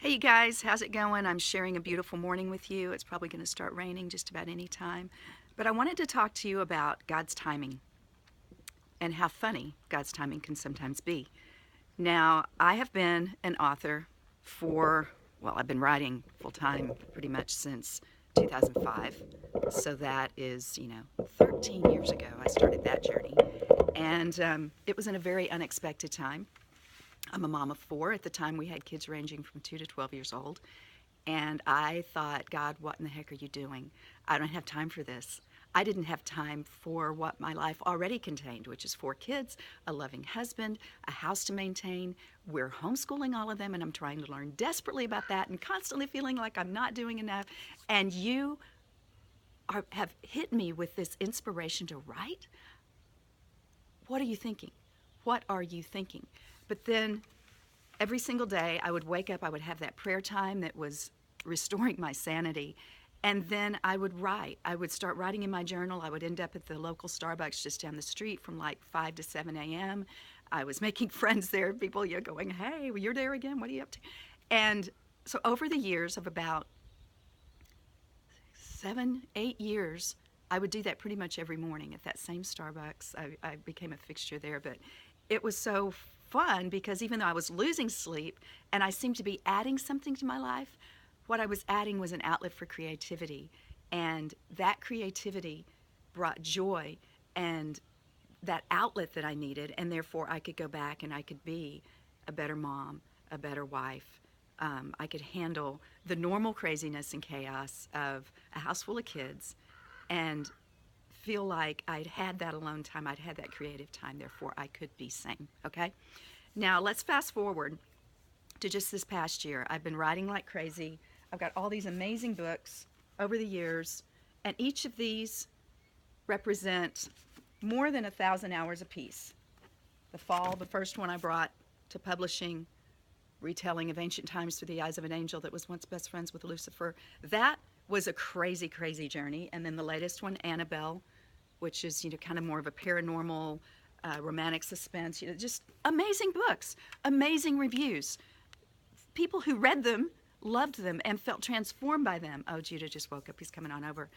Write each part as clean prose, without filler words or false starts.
Hey you guys, how's it going? I'm sharing a beautiful morning with you. It's probably going to start raining just about any time. But I wanted to talk to you about God's timing and how funny God's timing can sometimes be. Now, I have been an author I've been writing full time pretty much since 2005. So that is, 13 years ago I started that journey. And it was in a very unexpected time. I'm a mom of four. At the time, we had kids ranging from 2 to 12 years old. And I thought, God, what in the heck are you doing? I don't have time for this. I didn't have time for what my life already contained, which is four kids, a loving husband, a house to maintain. We're homeschooling all of them, and I'm trying to learn desperately about that and constantly feeling like I'm not doing enough. And have hit me with this inspiration to write. What are you thinking? What are you thinking? But then every single day I would wake up, I would have that prayer time that was restoring my sanity. And then I would write. I would start writing in my journal. I would end up at the local Starbucks just down the street from like 5 to 7 a.m. I was making friends there, people going, hey, well, you're there again? What are you up to? And so over the years of about 7, 8 years, I would do that pretty much every morning at that same Starbucks. I became a fixture there, but it was so fun because even though I was losing sleep and I seemed to be adding something to my life, what I was adding was an outlet for creativity. And that creativity brought joy and that outlet that I needed, and therefore I could go back and I could be a better mom, a better wife. I could handle the normal craziness and chaos of a house full of kids and feel like I'd had that alone time, I'd had that creative time, therefore I could be sane, okay? Now let's fast forward to just this past year. I've been writing like crazy. I've got all these amazing books over the years, and each of these represent more than 1,000 hours apiece. The Fall, the first one I brought to publishing, retelling of ancient times through the eyes of an angel that was once best friends with Lucifer. That was a crazy, crazy journey. And then the latest one, Annabelle, which is kind of more of a paranormal, romantic suspense. Just amazing books, amazing reviews. People who read them loved them and felt transformed by them. Oh, Judah just woke up. He's coming on over.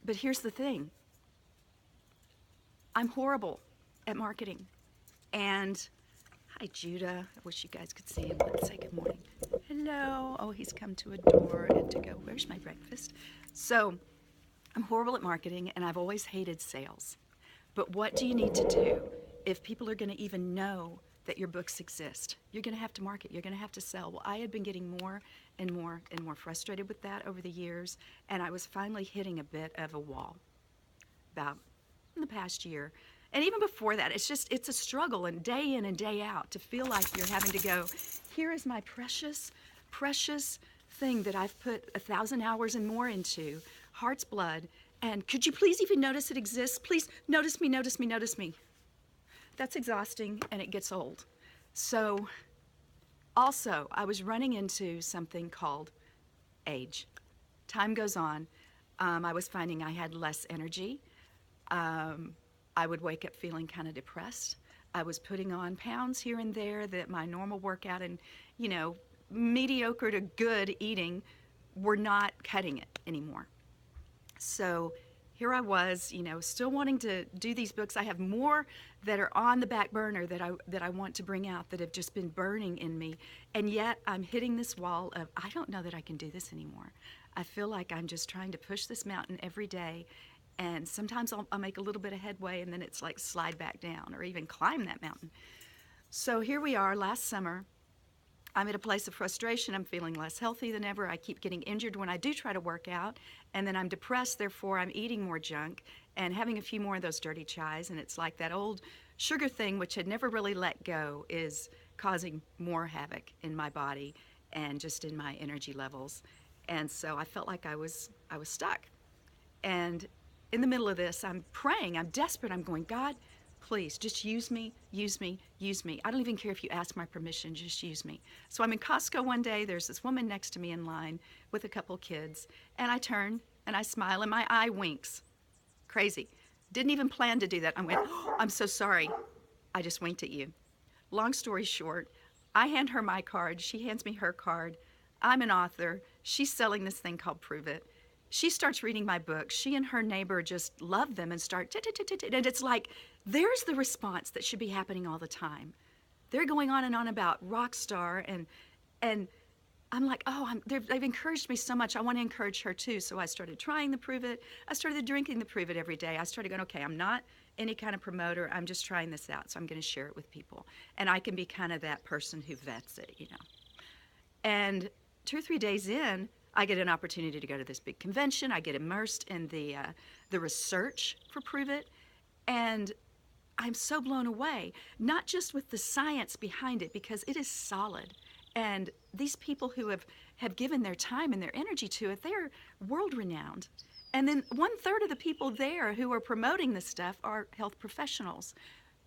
But here's the thing. I'm horrible at marketing. And hi, Judah. I wish you guys could see him. Let's say good morning. Hello. Oh, he's come to a door and to go, where's my breakfast? So I'm horrible at marketing, and I've always hated sales. But what do you need to do if people are going to even know that your books exist? You're going to have to market. You're going to have to sell. Well, I had been getting more and more and more frustrated with that over the years, and I was finally hitting a bit of a wall about in the past year. And even before that, it's a struggle, and day in and day out to feel like you're having to go, here is my precious, precious thing that I've put 1,000 hours and more into, heart's blood, and could you please even notice it exists? Please notice me, notice me, notice me. That's exhausting, and it gets old. So also, I was running into something called age. Time goes on. I was finding I had less energy. I would wake up feeling kind of depressed. I was putting on pounds here and there that my normal workout and, mediocre to good eating were not cutting it anymore. So here I was, still wanting to do these books. I have more that are on the back burner that I want to bring out that have just been burning in me. And yet I'm hitting this wall of, I don't know that I can do this anymore. I feel like I'm just trying to push this mountain every day. And sometimes I'll make a little bit of headway, and then it's like slide back down or even climb that mountain. So here we are last summer. I'm at a place of frustration. I'm feeling less healthy than ever. I keep getting injured when I do try to work out, and then I'm depressed. Therefore, I'm eating more junk and having a few more of those dirty chais. And it's like that old sugar thing, which had never really let go, is causing more havoc in my body and just in my energy levels. And so I felt like I was stuck. And in the middle of this, I'm praying, I'm desperate, I'm going, God, please, just use me, use me, use me. I don't even care if you ask my permission, just use me. So I'm in Costco one day, there's this woman next to me in line with a couple kids, and I turn and I smile and my eye winks. Crazy. Didn't even plan to do that. I went, oh, I'm so sorry. I just winked at you. Long story short, I hand her my card. She hands me her card. I'm an author. She's selling this thing called Pruvit. She starts reading my books. She and her neighbor just love them and start, and it's like, there's the response that should be happening all the time. They're going on and on about rock star, and I'm like, oh, they've encouraged me so much. I want to encourage her too. So I started trying the Pruvit. I started drinking the Pruvit every day. I started going, okay, I'm not any kind of promoter. I'm just trying this out. So I'm going to share it with people. And I can be kind of that person who vets it, you know. And 2 or 3 days in, I get an opportunity to go to this big convention. I get immersed in the research for Pruvit. And I'm so blown away, not just with the science behind it, because it is solid. And these people who have given their time and their energy to it, they're world renowned. And then 1/3 of the people there who are promoting this stuff are health professionals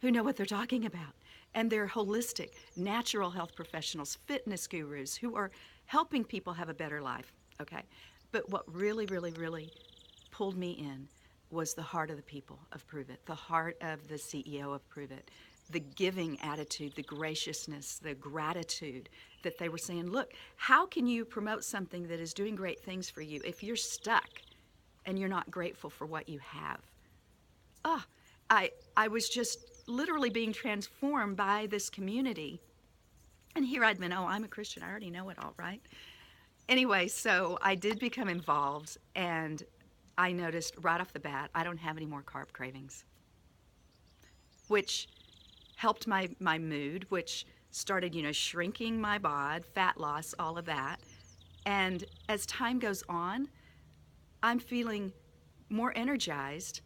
who know what they're talking about. And they're holistic, natural health professionals, fitness gurus who are helping people have a better life. Okay. But what really, really, really pulled me in was the heart of the people of Pruvit, the heart of the CEO of Pruvit, the giving attitude, the graciousness, the gratitude that they were saying, look, how can you promote something that is doing great things for you if you're stuck and you're not grateful for what you have? Oh, I was just literally being transformed by this community. And here I'd been, oh, I'm a Christian. I already know it all, right? Anyway, so I did become involved, and I noticed right off the bat, I don't have any more carb cravings, which helped my mood, which started, shrinking my bod, fat loss, all of that. And as time goes on, I'm feeling more energized.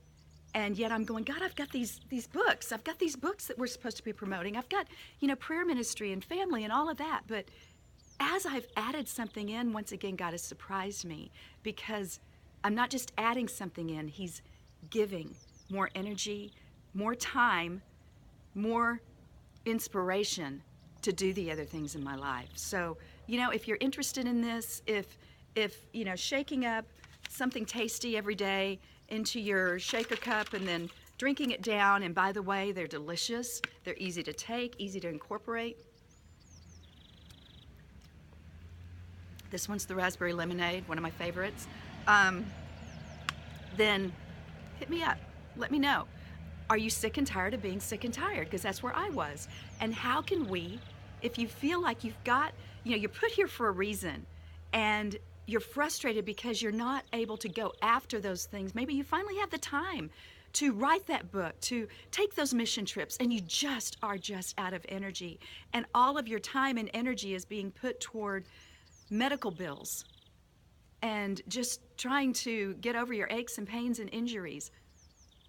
And yet I'm going, God, I've got these books. I've got these books that we're supposed to be promoting. I've got, prayer ministry and family and all of that. But as I've added something in, once again, God has surprised me, because I'm not just adding something in, He's giving more energy, more time, more inspiration to do the other things in my life. So, if you're interested in this, if shaking up something tasty every day into your shaker cup and then drinking it down, and by the way, they're delicious, they're easy to take, easy to incorporate. This one's the raspberry lemonade, one of my favorites. Then hit me up. Let me know. Are you sick and tired of being sick and tired? Because that's where I was. And how can we, if you feel like you've got, you're put here for a reason, and you're frustrated because you're not able to go after those things. Maybe you finally have the time to write that book, to take those mission trips, and you are just out of energy. And all of your time and energy is being put toward medical bills and just trying to get over your aches and pains and injuries.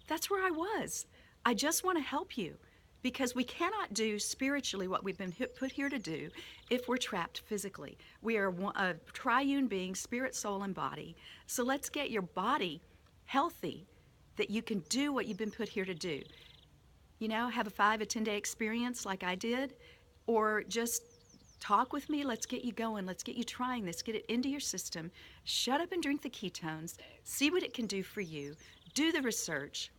That's where I was. I just want to help you, because we cannot do spiritually what we've been put here to do if we're trapped physically. We are a triune being, spirit, soul, and body. So let's get your body healthy, that you can do what you've been put here to do. Have a 5 or 10 day experience like I did, or just talk with me. Let's get you going. Let's get you trying this. Get it into your system. Shut up and drink the ketones. See what it can do for you. Do the research.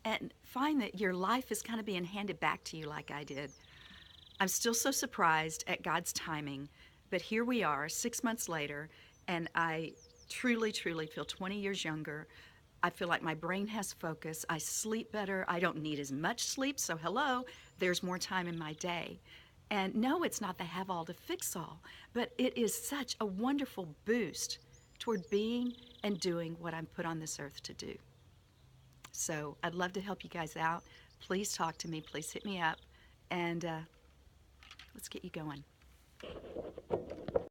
And find that your life is kind of being handed back to you like I did. I'm still so surprised at God's timing, but here we are 6 months later, and I truly, truly feel 20 years younger. I feel like my brain has focus. I sleep better. I don't need as much sleep, so hello, there's more time in my day. And no, it's not the have-all to fix-all, but it is such a wonderful boost toward being and doing what I'm put on this earth to do. So I'd love to help you guys out. Please talk to me. Please hit me up, and let's get you going.